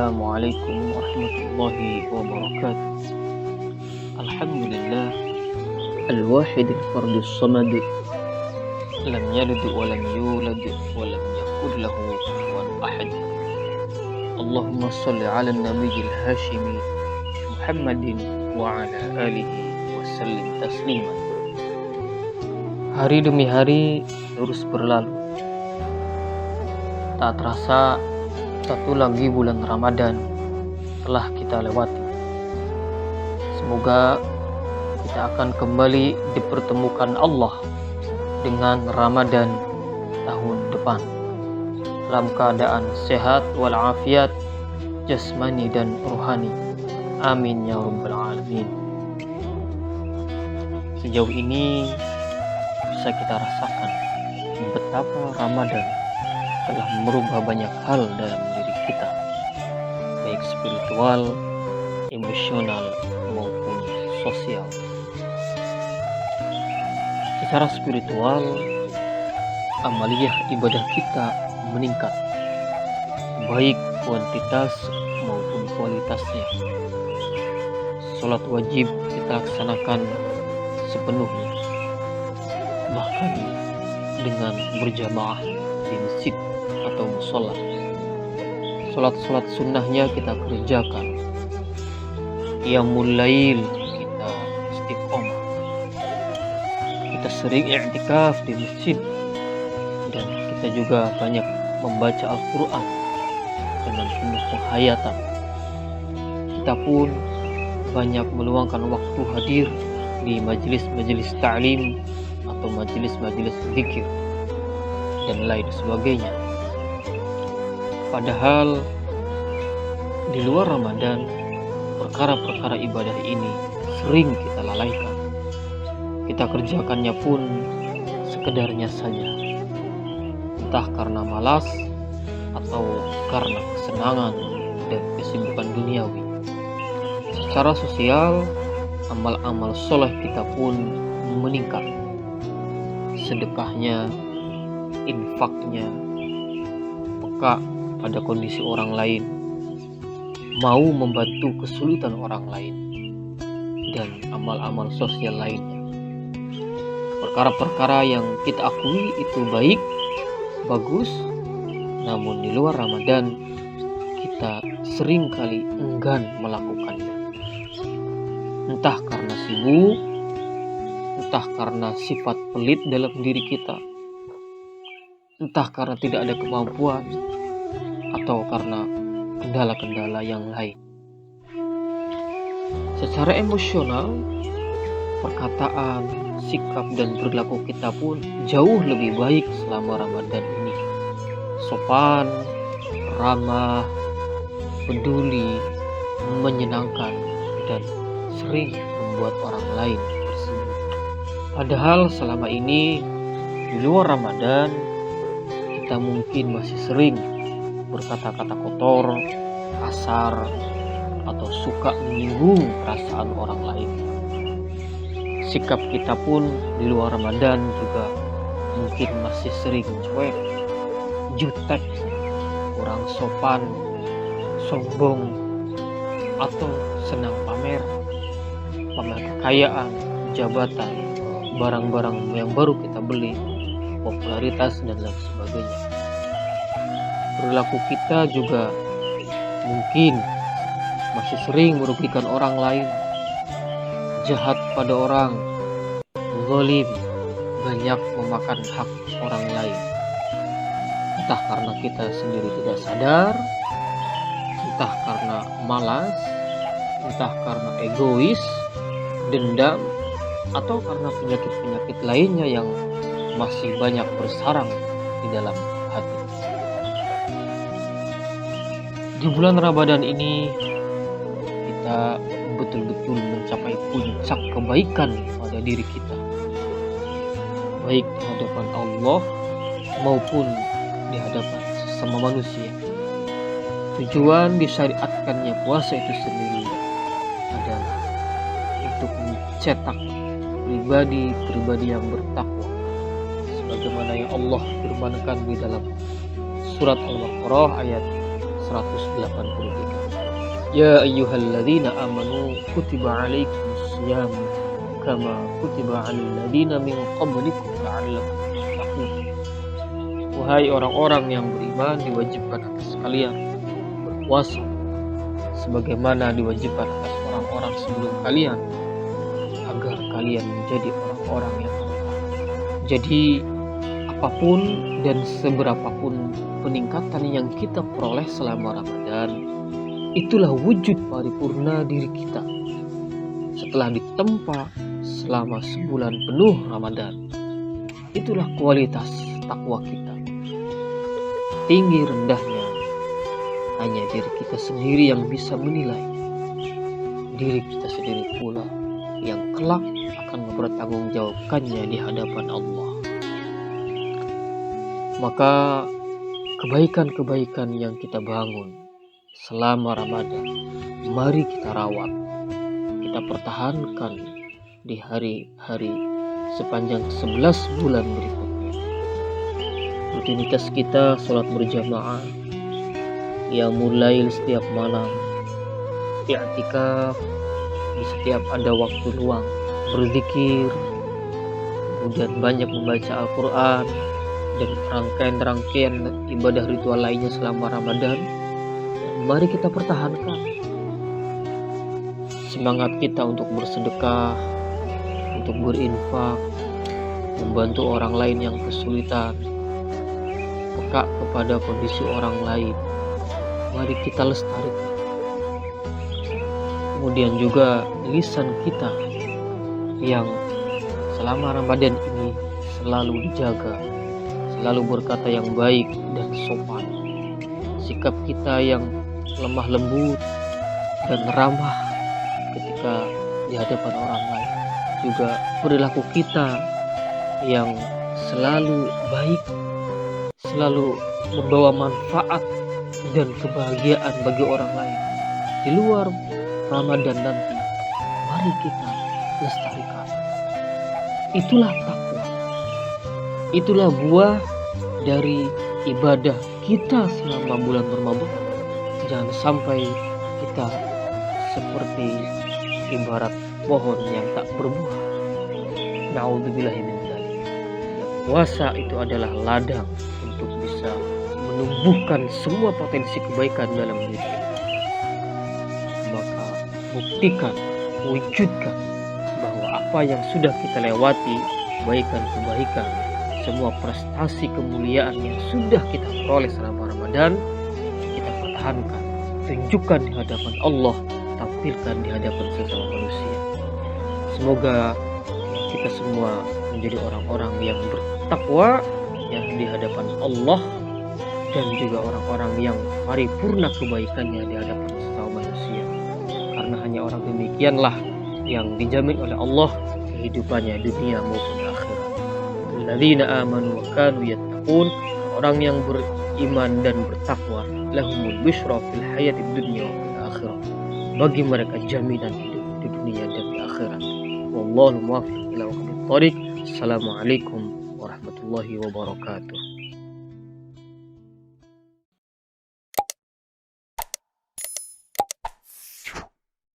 Assalamualaikum warahmatullahi wabarakatuh. Alhamdulillah al-wahid al-fardus samad, lam yalid wa lam yulad wa lam yakul lahu kufuwan ahad. Allahumma shalli ala nabiyil hashimi Muhammadin wa ala alihi wa sallim tasliman. Hari demi hari terus berlalu. Tak terasa satu lagi bulan Ramadan telah kita lewati. Semoga kita akan kembali dipertemukan Allah dengan Ramadan tahun depan dalam keadaan sehat walafiat jasmani dan rohani. Amin ya rabbal alamin. Sejauh ini bisa kita rasakan betapa Ramadan telah merubah banyak hal dalam diri kita, baik spiritual, emosional, maupun sosial. Secara spiritual, amaliyah ibadah kita meningkat, baik kuantitas maupun kualitasnya. Sholat wajib kita laksanakan sepenuhnya, bahkan dengan berjamaah di masjid atau musola. Sholat sunnahnya kita kerjakan. Qiyamul lail kita istiqomah. Kita sering i'tikaf di masjid, dan kita juga banyak membaca Al-Quran dengan penuh penghayatan. Kita pun banyak meluangkan waktu hadir di majelis-majelis ta'lim atau majelis-majelis zikir dan lain sebagainya. Padahal di luar Ramadan, perkara-perkara ibadah ini sering kita lalaikan. Kita kerjakannya pun sekedarnya saja, entah karena malas atau karena kesenangan dan kesibukan duniawi. Secara sosial, amal-amal soleh kita pun meningkat. Sedekahnya, infaknya, peka pada kondisi orang lain, mau membantu kesulitan orang lain, dan amal-amal sosial lainnya. Perkara-perkara yang kita akui itu baik, bagus, namun di luar Ramadan kita seringkali enggan melakukannya. Entah karena sibuk, entah karena sifat pelit dalam diri kita, entah karena tidak ada kemampuan, atau karena kendala-kendala yang lain. Secara emosional, perkataan, sikap, dan perilaku kita pun jauh lebih baik selama Ramadan ini. Sopan, ramah, peduli, menyenangkan, dan sering membuat orang lain tersenyum. Padahal selama ini di luar Ramadan kita mungkin masih sering berkata-kata kotor, kasar, atau suka menyinggung perasaan orang lain. Sikap kita pun di luar Ramadan juga mungkin masih sering cuek, jutek, kurang sopan, sombong, atau senang pamer kekayaan, jabatan, barang-barang yang baru kita beli, popularitas, dan lain sebagainya. Perilaku kita juga mungkin masih sering merugikan orang lain, jahat pada orang, zalim, banyak memakan hak orang lain. Entah karena kita sendiri tidak sadar, entah karena malas, entah karena egois, dendam, atau karena penyakit-penyakit lainnya yang masih banyak bersarang di dalam hati. Di bulan Ramadan ini kita betul-betul mencapai puncak kebaikan pada diri kita, baik di hadapan Allah maupun di hadapan sesama manusia. Tujuan disyariatkannya puasa itu sendiri adalah untuk mencetak pribadi-pribadi yang bertakwa, sebagaimana yang Allah firmankan di dalam surat Al-Baqarah ayat 183. Ya ayyuhalladzina amanu kutiba alaikumussyam kama kutiba 'alal ladzina min qablikum la'allakum tattaqun. Wahai orang-orang yang beriman, diwajibkan atas kalian berpuasa sebagaimana diwajibkan atas orang-orang sebelum kalian, agar kalian menjadi orang-orang yang bertakwa. Jadi apapun dan seberapapun peningkatan yang kita peroleh selama Ramadan, itulah wujud paripurna diri kita setelah ditempa selama sebulan penuh Ramadan. Itulah kualitas takwa kita. Tinggi rendahnya hanya diri kita sendiri yang bisa menilai. Diri kita sendiri pula yang kelak akan mempertanggungjawabkannya di hadapan Allah. Maka kebaikan-kebaikan yang kita bangun selama Ramadan, mari kita rawat, kita pertahankan di hari-hari sepanjang 11 bulan berikutnya. Rutinitas kita sholat berjamaah, qiyamul lail setiap malam, i'tikaf di setiap ada waktu luang, berzikir, kemudian banyak membaca Al-Quran, dan rangkaian-rangkaian ibadah ritual lainnya selama Ramadan. Mari kita pertahankan semangat kita untuk bersedekah, untuk berinfak, membantu orang lain yang kesulitan, peka kepada kondisi orang lain. Mari kita lestarikan. Kemudian juga lisan kita yang selama Ramadan ini selalu dijaga, selalu berkata yang baik dan sopan. Sikap kita yang lemah lembut dan ramah ketika di hadapan orang lain. Juga perilaku kita yang selalu baik, selalu membawa manfaat dan kebahagiaan bagi orang lain. Di luar Ramadan nanti, mari kita lestarikan. Itulah takwa. Itulah buah dari ibadah kita selama bulan Ramadan. Jangan sampai kita seperti ibarat pohon yang tak berbuah. Na'udzubillahi min dzalik. Puasa itu adalah ladang untuk bisa menumbuhkan semua potensi kebaikan dalam diri kita. Maka buktikan, wujudkan bahwa apa yang sudah kita lewati, kebaikan-kebaikan, semua prestasi kemuliaan yang sudah kita peroleh selama Ramadan, kita pertahankan, tunjukkan di hadapan Allah, tampilkan di hadapan sesama manusia. Semoga kita semua menjadi orang-orang yang bertakwa yang di hadapan Allah, dan juga orang-orang yang paripurna kebaikannya di hadapan sesama manusia. Karena hanya orang demikianlah yang dijamin oleh Allah kehidupannya dunia maupun akhirat. Alladzina amanu wa kanu yattaqun, orang yang beriman dan bertakwa, lahumul busyra fil hayatid dunya wa fil akhirah. Bagi mereka jaminan hidup di dunia dan di akhirat. Wallahu muwaffiq ila aqwamit thoriq. Assalamualaikum warahmatullahi wabarakatuh.